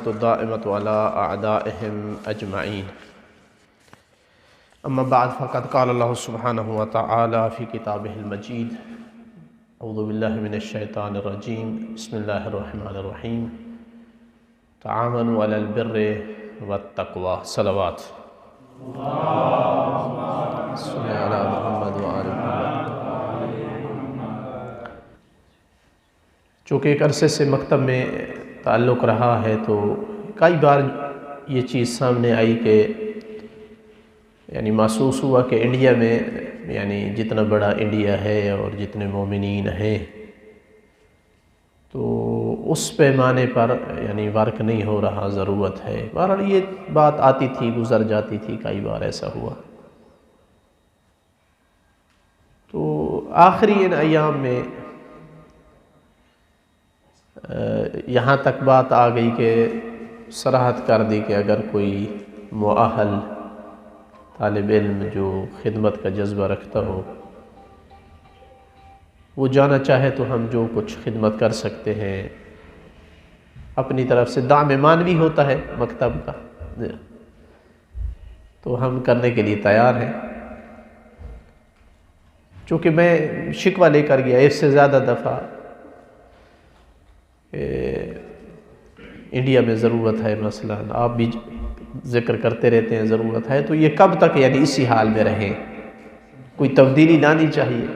الدائمة على أعدائهم أجمعين. أما بعد فقد قال الله سبحانه وتعالى في كتابه المجيد: أعوذ بالله من الشيطان الرجيم، بسم الله الرحمن الرحيم، تعاونوا على البر والتقوى. صلوات صلی علی محمد وآل محمد. چونکہ ایک عرصے سے مکتب میں تعلق رہا ہے تو کئی بار یہ چیز سامنے آئی کہ محسوس ہوا کہ انڈیا میں جتنا بڑا انڈیا ہے اور جتنے مومنین ہیں تو اس پیمانے پر ورک نہیں ہو رہا، ضرورت ہے. بہرحال یہ بات آتی تھی، گزر جاتی تھی، کئی بار ایسا ہوا. تو آخری ان ایام میں یہاں تک بات آ گئی کہ صراحت کر دی کہ اگر کوئی مؤہل طالب علم جو خدمت کا جذبہ رکھتا ہو وہ جانا چاہے تو ہم جو کچھ خدمت کر سکتے ہیں اپنی طرف سے، دعم مانوی ہوتا ہے مکتب کا، تو ہم کرنے کے لیے تیار ہیں. چونکہ میں شکوہ لے کر گیا ایک سے زیادہ دفعہ کہ انڈیا میں ضرورت ہے، مثلا آپ بھی ذکر کرتے رہتے ہیں ضرورت ہے، تو یہ کب تک اسی حال میں رہیں؟ کوئی تبدیلی لانی چاہیے.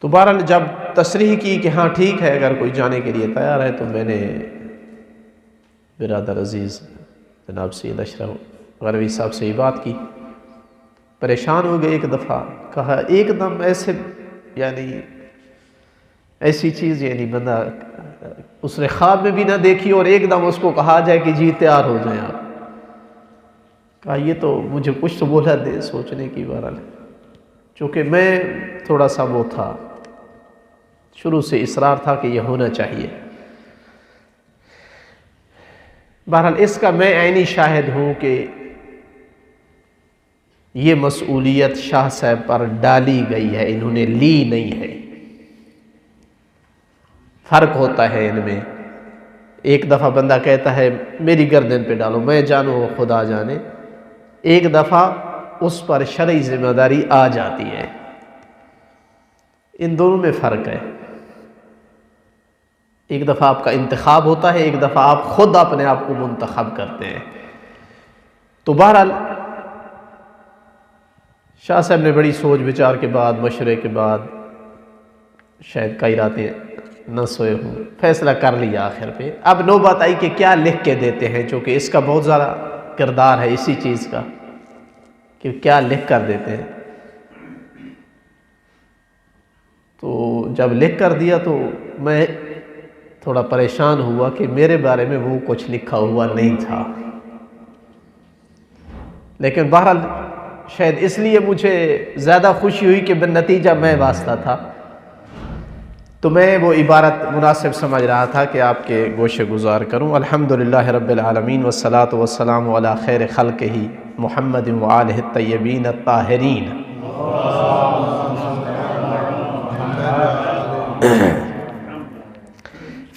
تو بہرحال جب تصریح کی کہ ہاں ٹھیک ہے اگر کوئی جانے کے لیے تیار ہے، تو میں نے برادر عزیز جناب سید اشرف غروی صاحب سے یہ بات کی. پریشان ہو گئے ایک دفعہ، کہا ایک دم ایسی چیز بندہ اس نے خواب میں بھی نہ دیکھی اور ایک دم اس کو کہا جائے کہ جی تیار ہو جائیں آپ. کہا یہ تو مجھے کچھ تو بولا دے سوچنے کی. بہرحال چونکہ میں تھوڑا سا وہ تھا، شروع سے اصرار تھا کہ یہ ہونا چاہیے. بہرحال اس کا میں عینی شاہد ہوں کہ یہ مسئولیت شاہ صاحب پر ڈالی گئی ہے، انہوں نے لی نہیں ہے. فرق ہوتا ہے ان میں. ایک دفعہ بندہ کہتا ہے میری گردن پہ ڈالو، میں جانوں وہ خدا جانے. ایک دفعہ اس پر شرعی ذمہ داری آ جاتی ہے. ان دونوں میں فرق ہے. ایک دفعہ آپ کا انتخاب ہوتا ہے، ایک دفعہ آپ خود اپنے آپ کو منتخب کرتے ہیں. تو بہرحال شاہ صاحب نے بڑی سوچ بچار کے بعد، مشورے کے بعد، شاید کئی راتیں نہ سوئے ہوں، فیصلہ کر لیا آخر پہ. اب نوبت آئی کہ کیا لکھ کے دیتے ہیں، چونکہ اس کا بہت زیادہ کردار ہے اسی چیز کا کہ کیا لکھ کر دیتے ہیں. تو جب لکھ کر دیا تو میں تھوڑا پریشان ہوا کہ میرے بارے میں وہ کچھ لکھا ہوا نہیں تھا. لیکن بہرحال شاید اس لیے مجھے زیادہ خوشی ہوئی کہ بالنتیجہ میں واسطہ تھا، تو میں وہ عبارت مناسب سمجھ رہا تھا کہ آپ کے گوشے گزار کروں. الحمدللہ رب العالمین والصلاة والسلام علی خیر خلقہ محمد وآلہ الطیبین الطاہرین.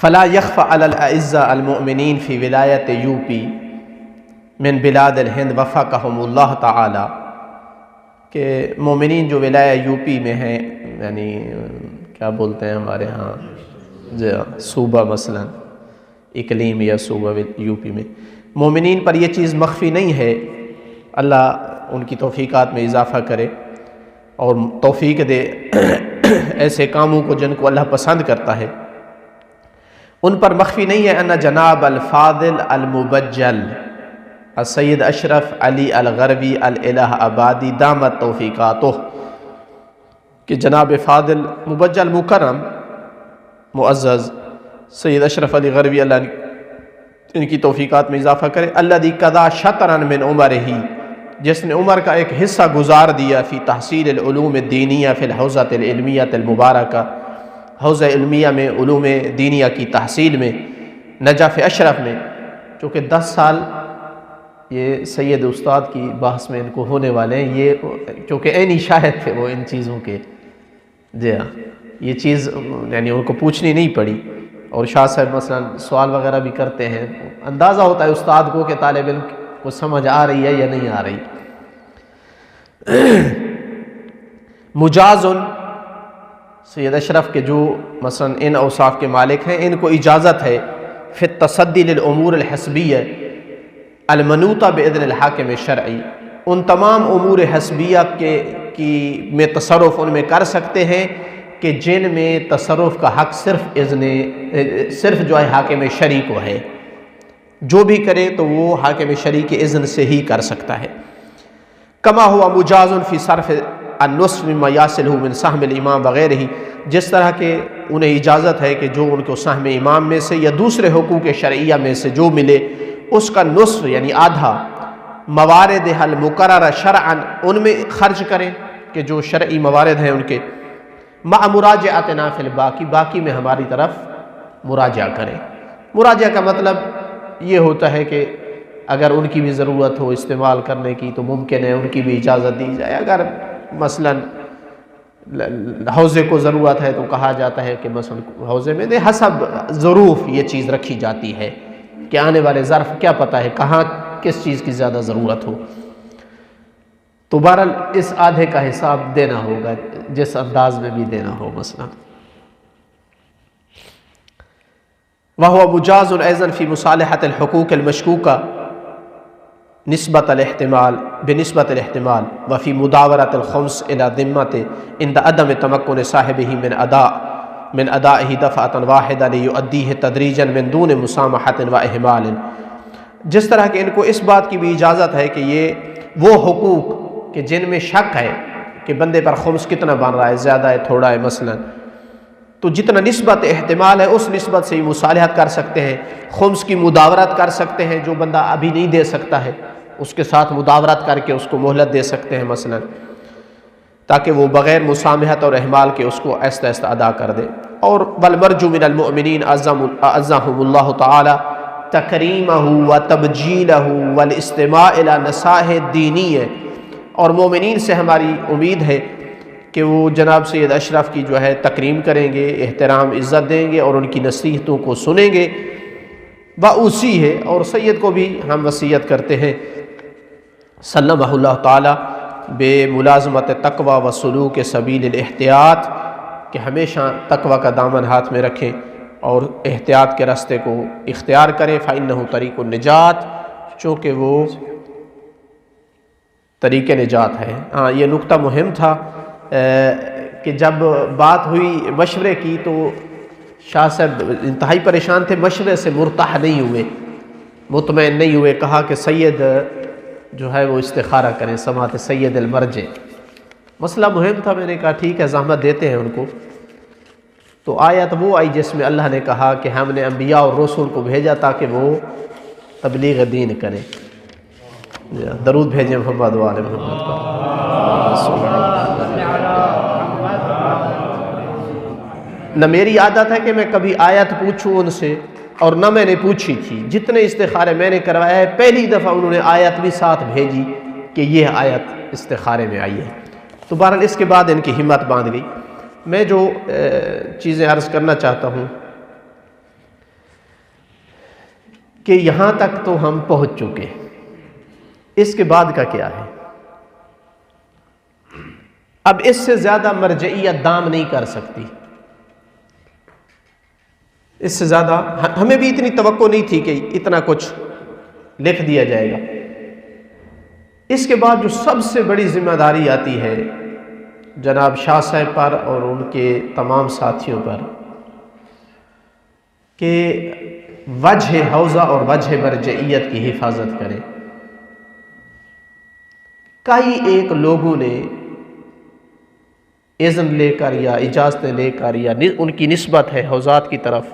فلا يخفى على الأعزاء المؤمنین فی ولایت یو پی من بلاد الہند وفقہم اللہ تعالی، کہ مومنین جو ولایہ یو پی میں ہیں، کیا بولتے ہیں ہمارے ہاں صوبہ، مثلا اقلیم یا صوبہ یو پی میں، مومنین پر یہ چیز مخفی نہیں ہے. اللہ ان کی توفیقات میں اضافہ کرے اور توفیق دے ایسے کاموں کو جن کو اللہ پسند کرتا ہے. ان پر مخفی نہیں ہے ان جناب الفاضل المبجل السید اشرف علی الغروی الالہ آبادی دامت توفیقاتہ، کہ جناب فاضل مبجل مکرم معزز سید اشرف علی غروی، اللہ ان کی توفیقات میں اضافہ کرے. الذی قضا شطرا من عمرہ، جس نے عمر کا ایک حصہ گزار دیا فی تحصیل العلوم الدینیہ فی الحوزۃ العلمیہ المبارکہ، حوزہ علمیہ میں علوم دینیہ کی تحصیل میں، نجف اشرف میں. چونکہ 10 سال یہ سید استاد کی بحث میں ان کو ہونے والے ہیں، یہ چونکہ عینی شاہد تھے وہ ان چیزوں کے. جی ہاں، یہ چیز ان کو پوچھنی نہیں پڑی. اور شاہ صاحب مثلا سوال وغیرہ بھی کرتے ہیں، اندازہ ہوتا ہے استاد کو کہ طالب علم کو سمجھ آ رہی ہے یا نہیں آ رہی۔ مجازن سید اشرف کے جو مثلا ان اوصاف کے مالک ہیں، ان کو اجازت ہے فی التصدی للامور الحسبیہ المنوطہ باذن الحاکم الشرعی، ان تمام امور حسبیہ میں تصرف ان میں کر سکتے ہیں کہ جن میں تصرف کا حق صرف جو ہے حاکم شرعی کو ہے، جو بھی کرے تو وہ حاکم شرعی کے اذن سے ہی کر سکتا ہے۔ کما ہوا مجاز فی صرف النصف مما یاصلہ من سہم الامام وغیرہ، جس طرح کہ انہیں اجازت ہے کہ جو ان کو سہم امام میں سے یا دوسرے حقوق شرعیہ میں سے جو ملے اس کا نصف یعنی آدھا موارد المقررہ شرعا ان میں خرچ کریں کہ جو شرعی موارد ہیں ان کے، مع مراجعتنا فی الباقی، باقی میں ہماری طرف مراجعہ کریں۔ مراجعہ کا مطلب یہ ہوتا ہے کہ اگر ان کی بھی ضرورت ہو استعمال کرنے کی تو ممکن ہے ان کی بھی اجازت دی جائے، اگر مثلا حوضے کو ضرورت ہے تو کہا جاتا ہے کہ مثلا حوضے میں دے، حسب ظروف یہ چیز رکھی جاتی ہے کہ آنے والے ظرف کیا پتہ ہے کہاں کس چیز کی زیادہ ضرورت ہو، تو بہرحال اس آدھے کا حساب دینا ہوگا جس انداز میں بھی دینا ہو مثلا۔ وَهُوَ مُجَازٌ أَيْضًا فِي مُصَالَحَةِ الْحُقُوقِ الْمَشْكُوكَةِ بنسبة الاحتمال وفي مداورة الخمس إلى ذمته عند عدم تمكن صاحبه من أدائه دفعة واحدة ليؤديه تدريجا من دون مسامحة وإهمال، جس طرح کہ ان کو اس بات کی بھی اجازت ہے کہ یہ وہ حقوق کہ جن میں شک ہے کہ بندے پر خمس کتنا بن رہا ہے، زیادہ ہے تھوڑا ہے مثلا، تو جتنا نسبت احتمال ہے اس نسبت سے ہی مصالحت کر سکتے ہیں، خمس کی مداورت کر سکتے ہیں، جو بندہ ابھی نہیں دے سکتا ہے اس کے ساتھ مداورت کر کے اس کو مہلت دے سکتے ہیں مثلا، تاکہ وہ بغیر مسامحت اور احمال کے اس کو آہستہ آہستہ ادا کر دے۔ اور والمرجو من المؤمنین اعزهم اللہ تعالی تکریمہ و تبجیلہ والاستماع الی نصائح دینیہ، اور مومنین سے ہماری امید ہے کہ وہ جناب سید اشرف کی جو ہے تکریم کریں گے، احترام عزت دیں گے اور ان کی نصیحتوں کو سنیں گے۔ باوصی ہے، اور سید کو بھی ہم وصیت کرتے ہیں سلمہ اللہ تعالی بے ملازمت تقوی و سلوک سبیل الاحتیاط، کہ ہمیشہ تقوی کا دامن ہاتھ میں رکھیں اور احتیاط کے راستے کو اختیار کریں، فإنہ طریق النجات، چونکہ وہ طریق نجات ہے۔ ہاں یہ نکتہ مہم تھا کہ جب بات ہوئی مشورے کی تو شاہ صاحب انتہائی پریشان تھے، مشورے سے مرتاح نہیں ہوئے، مطمئن نہیں ہوئے، کہا کہ سید جو ہے وہ استخارہ کریں سماعت سید المرجع۔ مسئلہ مہم تھا، میں نے کہا ٹھیک ہے زحمت دیتے ہیں ان کو۔ تو آیت وہ آئی جس میں اللہ نے کہا کہ ہم نے انبیاء اور رسول کو بھیجا تاکہ وہ تبلیغ دین کریں۔ درود بھیجیں محمد و آل محمد پر۔ نہ میری عادت ہے کہ میں کبھی آیت پوچھوں ان سے، اور نہ میں نے پوچھی تھی، جتنے استخارے میں نے کروایا ہے پہلی دفعہ انہوں نے آیت بھی ساتھ بھیجی کہ یہ آیت استخارے میں آئی ہے، تو بہرحال اس کے بعد ان کی ہمت باندھ گئی۔ میں جو چیزیں عرض کرنا چاہتا ہوں کہ یہاں تک تو ہم پہنچ چکے، اس کے بعد کا کیا ہے؟ اب اس سے زیادہ مرجعیت دام نہیں کر سکتی، اس سے زیادہ ہمیں بھی اتنی توقع نہیں تھی کہ اتنا کچھ لکھ دیا جائے گا۔ اس کے بعد جو سب سے بڑی ذمہ داری آتی ہے جناب شاہ صاحب پر اور ان کے تمام ساتھیوں پر، کہ وجہ حوزہ اور وجہ مرجعیت کی حفاظت کریں۔ کئی ایک لوگوں نے اذن لے کر یا اجازتیں لے کر یا ان کی نسبت ہے حوزات کی طرف،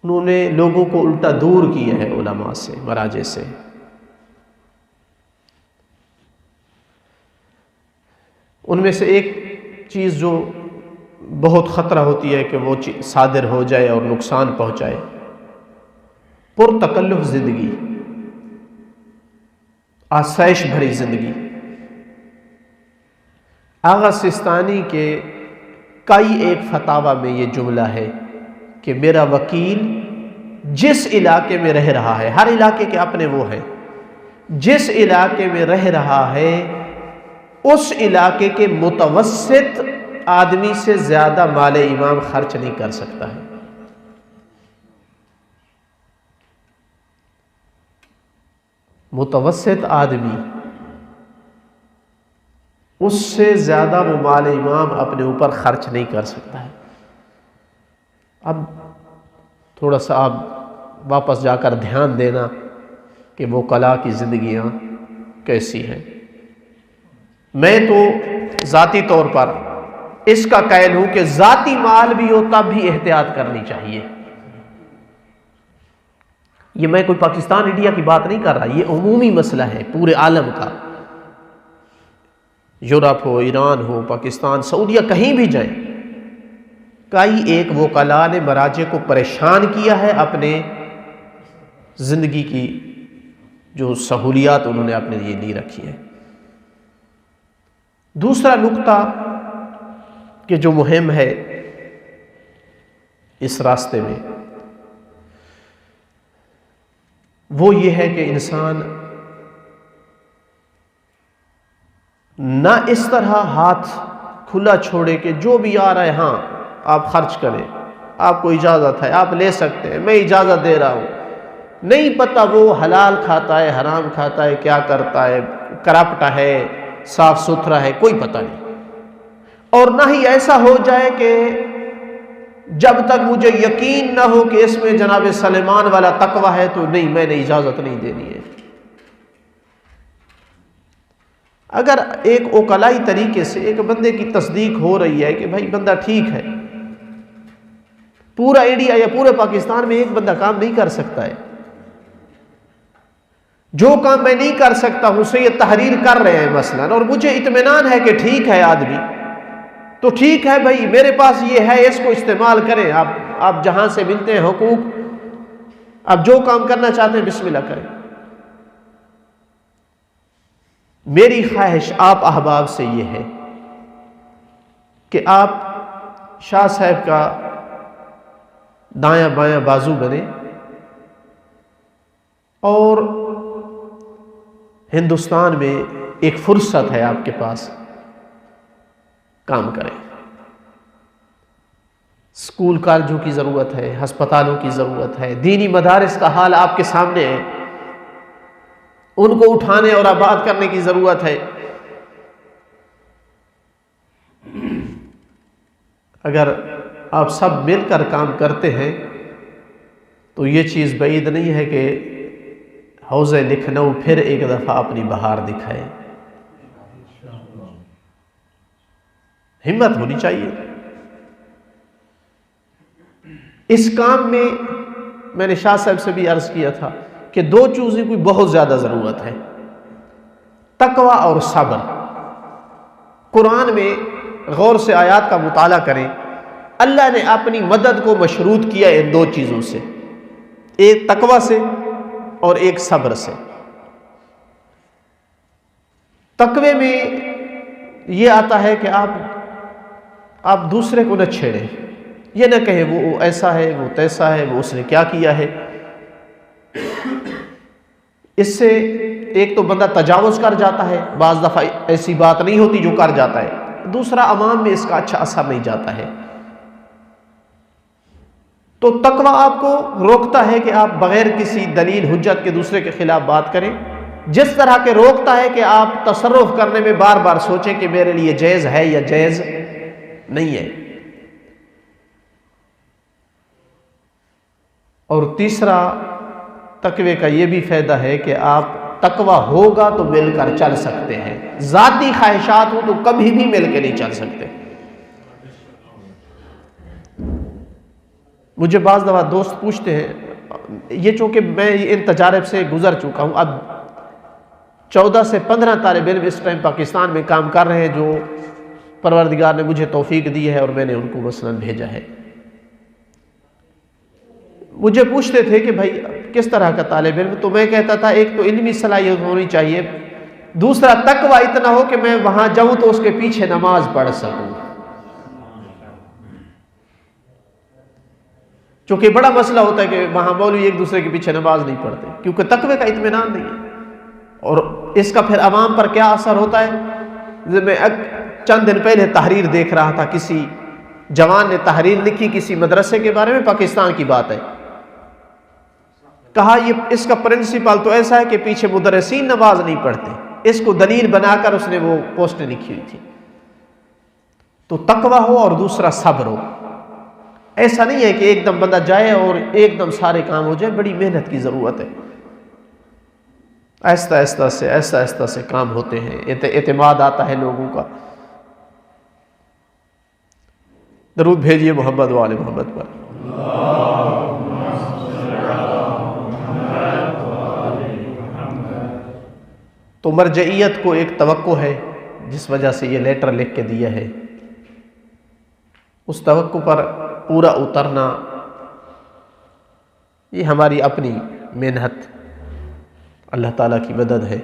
انہوں نے لوگوں کو الٹا دور کیا ہے علماء سے، مراجع سے۔ ان میں سے ایک چیز جو بہت خطرہ ہوتی ہے کہ وہ صادر ہو جائے اور نقصان پہنچائے، پرتکلف زندگی، آسائش بھری زندگی۔ آغا سستانی کے کئی ایک فتاوی میں یہ جملہ ہے کہ میرا وکیل جس علاقے میں رہ رہا ہے، ہر علاقے کے اپنے وہ ہیں، جس علاقے میں رہ رہا ہے اس علاقے کے متوسط آدمی سے زیادہ مال امام خرچ نہیں کر سکتا ہے۔ متوسط آدمی اس سے زیادہ وہ مال امام اپنے اوپر خرچ نہیں کر سکتا ہے۔ اب تھوڑا سا آپ واپس جا کر دھیان دینا کہ وکلاء کی زندگیاں کیسی ہیں۔ میں تو ذاتی طور پر اس کا قائل ہوں کہ ذاتی مال بھی ہو تب بھی احتیاط کرنی چاہیے۔ یہ میں کوئی پاکستان انڈیا کی بات نہیں کر رہا، یہ عمومی مسئلہ ہے پورے عالم کا، یورپ ہو، ایران ہو، پاکستان، سعودیہ، کہیں بھی جائیں۔ کئی ایک وکلاء نے مراجع کو پریشان کیا ہے، اپنے زندگی کی جو سہولیات انہوں نے اپنے لیے لی رکھی ہے۔ دوسرا نقطہ کہ جو مہم ہے اس راستے میں، وہ یہ ہے کہ انسان نہ اس طرح ہاتھ کھلا چھوڑے کہ جو بھی آ رہا ہے ہاں آپ خرچ کریں، آپ کو اجازت ہے، آپ لے سکتے ہیں، میں اجازت دے رہا ہوں۔ نہیں پتہ وہ حلال کھاتا ہے، حرام کھاتا ہے، کیا کرتا ہے، کرپٹ ہے، صاف ستھرا ہے، کوئی پتہ نہیں۔ اور نہ ہی ایسا ہو جائے کہ جب تک مجھے یقین نہ ہو کہ اس میں جناب سلیمان والا تقوی ہے تو نہیں، میں نے اجازت نہیں دینی ہے۔ اگر ایک وکلائی طریقے سے ایک بندے کی تصدیق ہو رہی ہے کہ بھائی بندہ ٹھیک ہے، پورا انڈیا یا پورے پاکستان میں ایک بندہ کام نہیں کر سکتا ہے، جو کام میں نہیں کر سکتا ہوں اسے یہ تحریر کر رہے ہیں مثلا، اور مجھے اطمینان ہے کہ ٹھیک ہے آدمی، تو ٹھیک ہے بھائی میرے پاس یہ ہے، اس کو استعمال کریں۔ آپ جہاں سے ملتے ہیں حقوق، آپ جو کام کرنا چاہتے ہیں بسم اللہ کریں۔ میری خواہش آپ احباب سے یہ ہے کہ آپ شاہ صاحب کا دایاں بایاں بازو بنے اور ہندوستان میں ایک فرصت ہے آپ کے پاس، کام کریں۔ اسکول کالجوں کی ضرورت ہے، ہسپتالوں کی ضرورت ہے، دینی مدارس کا حال آپ کے سامنے ہے، ان کو اٹھانے اور آباد کرنے کی ضرورت ہے۔ اگر آپ سب مل کر کام کرتے ہیں تو یہ چیز بعید نہیں ہے کہ حوض لکھنؤ پھر ایک دفعہ اپنی بہار دکھائے۔ ہمت ہونی چاہیے اس کام میں نے شاہ صاحب سے بھی عرض کیا تھا کہ دو چیزوں کی بہت زیادہ ضرورت ہے، تقوی اور صبر۔ قرآن میں غور سے آیات کا مطالعہ کریں، اللہ نے اپنی مدد کو مشروط کیا ان دو چیزوں سے، ایک تقوی سے اور ایک صبر سے۔ تقوی میں یہ آتا ہے کہ آپ دوسرے کو نہ چھیڑیں، یہ نہ کہیں وہ ایسا ہے، وہ تیسا ہے، وہ اس نے کیا کیا ہے۔ اس سے ایک تو بندہ تجاوز کر جاتا ہے، بعض دفعہ ایسی بات نہیں ہوتی جو کر جاتا ہے، دوسرا عوام میں اس کا اچھا اثر نہیں جاتا ہے۔ تو تقوی آپ کو روکتا ہے کہ آپ بغیر کسی دلیل حجت کے دوسرے کے خلاف بات کریں، جس طرح کے روکتا ہے کہ آپ تصرف کرنے میں بار بار سوچیں کہ میرے لیے جائز ہے یا جائز نہیں ہے۔ اور تیسرا تقوی کا یہ بھی فائدہ ہے کہ آپ تقوی ہوگا تو مل کر چل سکتے ہیں، ذاتی خواہشات ہوں تو کبھی بھی مل کے نہیں چل سکتے۔ مجھے بعض دفعہ دوست پوچھتے ہیں، یہ چونکہ میں ان تجارب سے گزر چکا ہوں، اب 14 سے 15 طالب علم اس ٹائم پاکستان میں کام کر رہے ہیں جو پروردگار نے مجھے توفیق دی ہے اور میں نے ان کو مثلاً بھیجا ہے۔ مجھے پوچھتے تھے کہ بھائی کس طرح کا طالب علم، تو میں کہتا تھا ایک تو علمی صلاحیت ہونی چاہیے، دوسرا تقوی اتنا ہو کہ میں وہاں جاؤں تو اس کے پیچھے نماز پڑھ سکوں۔ چونکہ بڑا مسئلہ ہوتا ہے کہ وہاں مولوی ایک دوسرے کے پیچھے نماز نہیں پڑھتے، کیونکہ تقوی کا اطمینان نہیں ہے، اور اس کا پھر عوام پر کیا اثر ہوتا ہے۔ میں چند دن پہلے تحریر دیکھ رہا تھا، کسی جوان نے تحریر لکھی کسی مدرسے کے بارے میں، پاکستان کی بات ہے، کہا یہ اس کا پرنسپل تو ایسا ہے کہ پیچھے مدرسین نماز نہیں پڑھتے، اس کو دلیل بنا کر اس نے وہ پوسٹ لکھی ہوئی تھی۔ تو تقوی ہو اور دوسرا صبر ہو، ایسا نہیں ہے کہ ایک دم بندہ جائے اور ایک دم سارے کام ہو جائے، بڑی محنت کی ضرورت ہے، آہستہ آہستہ سے کام ہوتے ہیں، اعتماد آتا ہے لوگوں کا۔ درود بھیجیے محمد و آل محمد پر۔ تو مرجعیت کو ایک توقع ہے جس وجہ سے یہ لیٹر لکھ کے دیا ہے، اس توقع پر پورا اترنا یہ ہماری اپنی محنت، اللہ تعالیٰ کی مدد ہے۔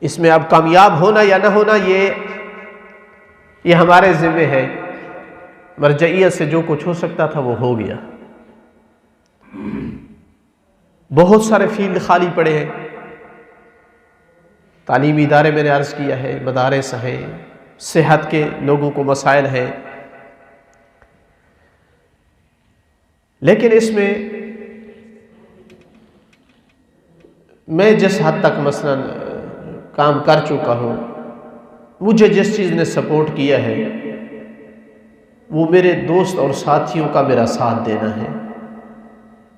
اس میں اب کامیاب ہونا یا نہ ہونا یہ ہمارے ذمہ ہے۔ مرجعیت سے جو کچھ ہو سکتا تھا وہ ہو گیا۔ بہت سارے فیلڈ خالی پڑے ہیں، تعلیمی ادارے میں نے عرض کیا ہے، مدارس ہیں، صحت کے لوگوں کو مسائل ہیں، لیکن اس میں میں جس حد تک مثلا کام کر چکا ہوں، مجھے جس چیز نے سپورٹ کیا ہے وہ میرے دوست اور ساتھیوں کا میرا ساتھ دینا ہے۔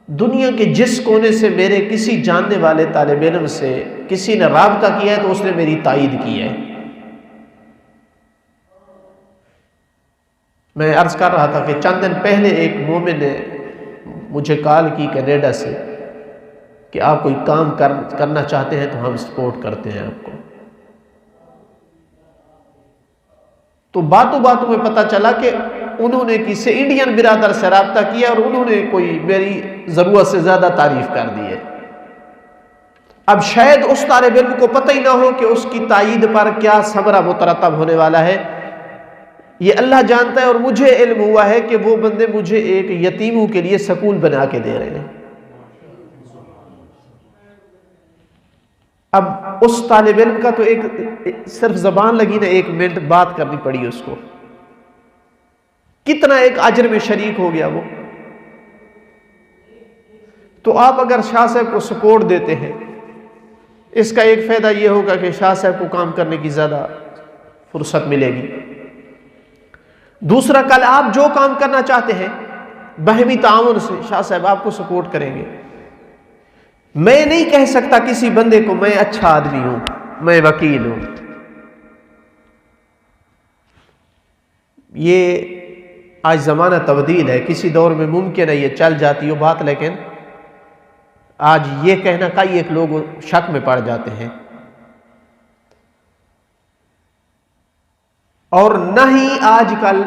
دنیا کے جس کونے سے میرے کسی جاننے والے طالب علم سے کسی نے رابطہ کیا ہے تو اس نے میری تائید کی ہے۔ میں عرض کر رہا تھا کہ چند دن پہلے ایک مومن نے مجھے کال کی کینیڈا سے کہ آپ کوئی کام کرنا چاہتے ہیں تو ہم سپورٹ کرتے ہیں آپ کو۔ تو باتوں میں پتہ چلا کہ انہوں نے کسی انڈین برادر سے رابطہ کیا اور انہوں نے کوئی میری ضرورت سے زیادہ تعریف کر دی ہے۔ اب شاید اس طالب علم کو پتہ ہی نہ ہو کہ اس کی تائید پر کیا ثمرہ مترتب ہونے والا ہے، یہ اللہ جانتا ہے، اور مجھے علم ہوا ہے کہ وہ بندے مجھے ایک یتیموں کے لیے سکول بنا کے دے رہے ہیں۔ اب اس طالب علم کا تو ایک صرف زبان لگی نا، 1 منٹ بات کرنی پڑی اس کو، کتنا ایک اجر میں شریک ہو گیا وہ۔ تو آپ اگر شاہ صاحب کو سپورٹ دیتے ہیں، اس کا ایک فائدہ یہ ہوگا کہ شاہ صاحب کو کام کرنے کی زیادہ فرصت ملے گی۔ دوسرا، کل آپ جو کام کرنا چاہتے ہیں باہمی تعاون سے شاہ صاحب آپ کو سپورٹ کریں گے۔ میں نہیں کہہ سکتا کسی بندے کو میں اچھا آدمی ہوں، میں وکیل ہوں، یہ آج زمانہ تبدیل ہے، کسی دور میں ممکن ہے یہ چل جاتی ہو بات، لیکن آج یہ کہنا کئی ایک لوگ شک میں پڑ جاتے ہیں، اور نہ ہی آج کل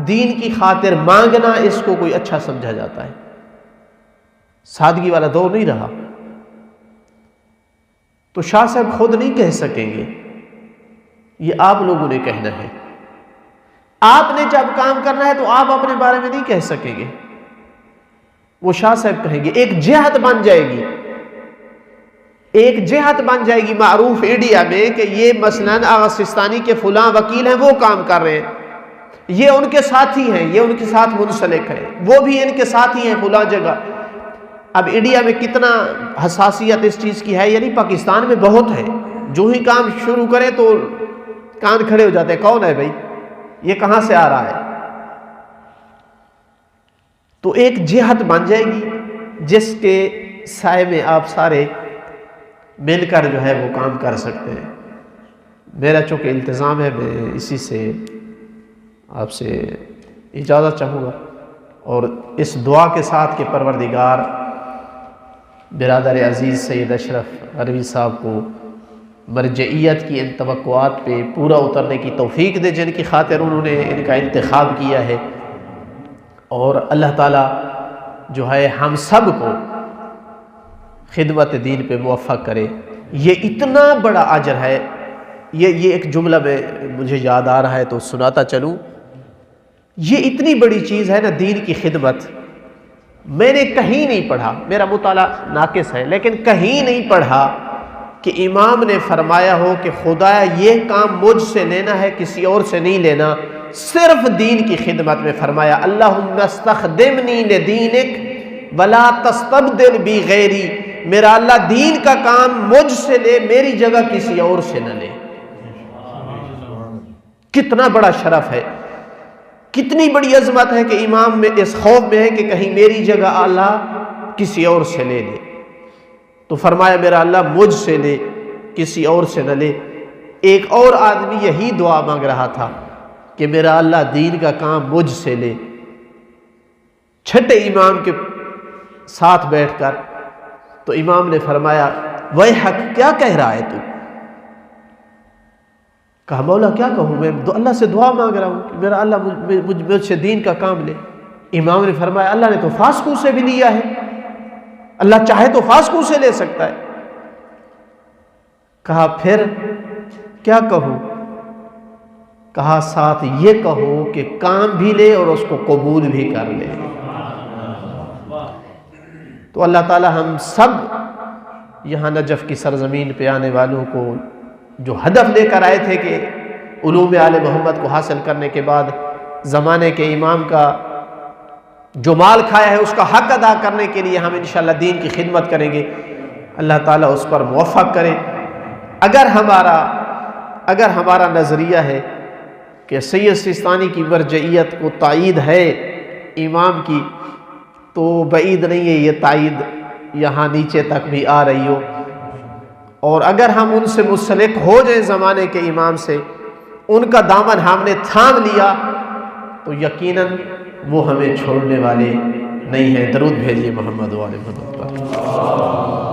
دین کی خاطر مانگنا اس کو کوئی اچھا سمجھا جاتا ہے۔ سادگی والا دور نہیں رہا۔ تو شاہ صاحب خود نہیں کہہ سکیں گے، یہ آپ لوگوں نے کہنا ہے۔ آپ نے جب کام کرنا ہے تو آپ اپنے بارے میں نہیں کہہ سکیں گے، وہ شاہ صاحب کہیں گے۔ ایک جہت بن جائے گی، ایک جہت بن جائے گی معروف انڈیا میں کہ یہ مثلاً آغا سستانی کے فلاں وکیل ہیں، وہ کام کر رہے ہیں، یہ ان کے ساتھی ہیں، یہ ان کے ساتھ منسلک ہیں، وہ بھی ان کے ساتھی ہیں فلاں جگہ۔ اب انڈیا میں کتنا حساسیت اس چیز کی ہے، یعنی پاکستان میں بہت ہے، جو ہی کام شروع کرے تو کان کھڑے ہو جاتے ہیں، کون ہے بھائی، یہ کہاں سے آ رہا ہے۔ تو ایک جہت بن جائے گی جس کے سائے میں آپ سارے مل کر جو ہے وہ کام کر سکتے ہیں۔ میرا چونکہ التزام ہے، میں اسی سے آپ سے اجازت چاہوں گا، اور اس دعا کے ساتھ کہ پروردگار برادر عزیز سید اشرف عربی صاحب کو مرجعیت کی ان توقعات پہ پورا اترنے کی توفیق دے جن کی خاطر انہوں نے ان کا انتخاب کیا ہے، اور اللہ تعالیٰ جو ہے ہم سب کو خدمت دین پہ موفق کرے۔ یہ اتنا بڑا اجر ہے، یہ ایک جملہ میں مجھے یاد آ رہا ہے تو سناتا چلوں۔ یہ اتنی بڑی چیز ہے نا دین کی خدمت، میں نے کہیں نہیں پڑھا، میرا مطالعہ ناقص ہے، لیکن کہیں نہیں پڑھا کہ امام نے فرمایا ہو کہ خدایا یہ کام مجھ سے لینا ہے، کسی اور سے نہیں لینا، صرف دین کی خدمت میں فرمایا اللہم استخدمنی لدینک ولا تستبدل بی غیری، میرا اللہ دین کا کام مجھ سے لے، میری جگہ کسی اور سے نہ لے۔ کتنا بڑا شرف ہے، کتنی بڑی عظمت ہے کہ امام میں اس خوف میں ہے کہ کہیں میری جگہ اللہ کسی اور سے لے لے، تو فرمایا میرا اللہ مجھ سے لے، کسی اور سے نہ لے۔ ایک اور آدمی یہی دعا مانگ رہا تھا کہ میرا اللہ دین کا کام مجھ سے لے۔ چھٹے امام کے ساتھ بیٹھ کر تو امام نے فرمایا ویحک، کیا کہہ رہا ہے تو؟ کہا مولا کیا کہوں، میں اللہ سے دعا مانگ رہا ہوں کہ میرا اللہ مجھ سے دین کا کام لے۔ امام نے فرمایا اللہ نے تو فاسقوں سے بھی لیا ہے، اللہ چاہے تو فاسقوں سے لے سکتا ہے۔ کہا پھر کیا کہوں؟ کہا ساتھ یہ کہو کہ کام بھی لے اور اس کو قبول بھی کر لے۔ تو اللہ تعالی ہم سب یہاں نجف کی سرزمین پہ آنے والوں کو جو ہدف لے کر آئے تھے کہ علوم آل محمد کو حاصل کرنے کے بعد زمانے کے امام کا جو مال کھایا ہے اس کا حق ادا کرنے کے لیے ہم انشاءاللہ دین کی خدمت کریں گے، اللہ تعالیٰ اس پر موفق کرے۔ اگر ہمارا نظریہ ہے کہ سید سیستانی کی مرجعیت کو تائید ہے امام کی، تو بعید نہیں ہے یہ تائید یہاں نیچے تک بھی آ رہی ہو، اور اگر ہم ان سے منسلک ہو جائیں زمانے کے امام سے، ان کا دامن ہم نے تھام لیا تو یقیناً وہ ہمیں چھوڑنے والے نہیں ہیں۔ درود بھیجیے محمد و آل محمد پر۔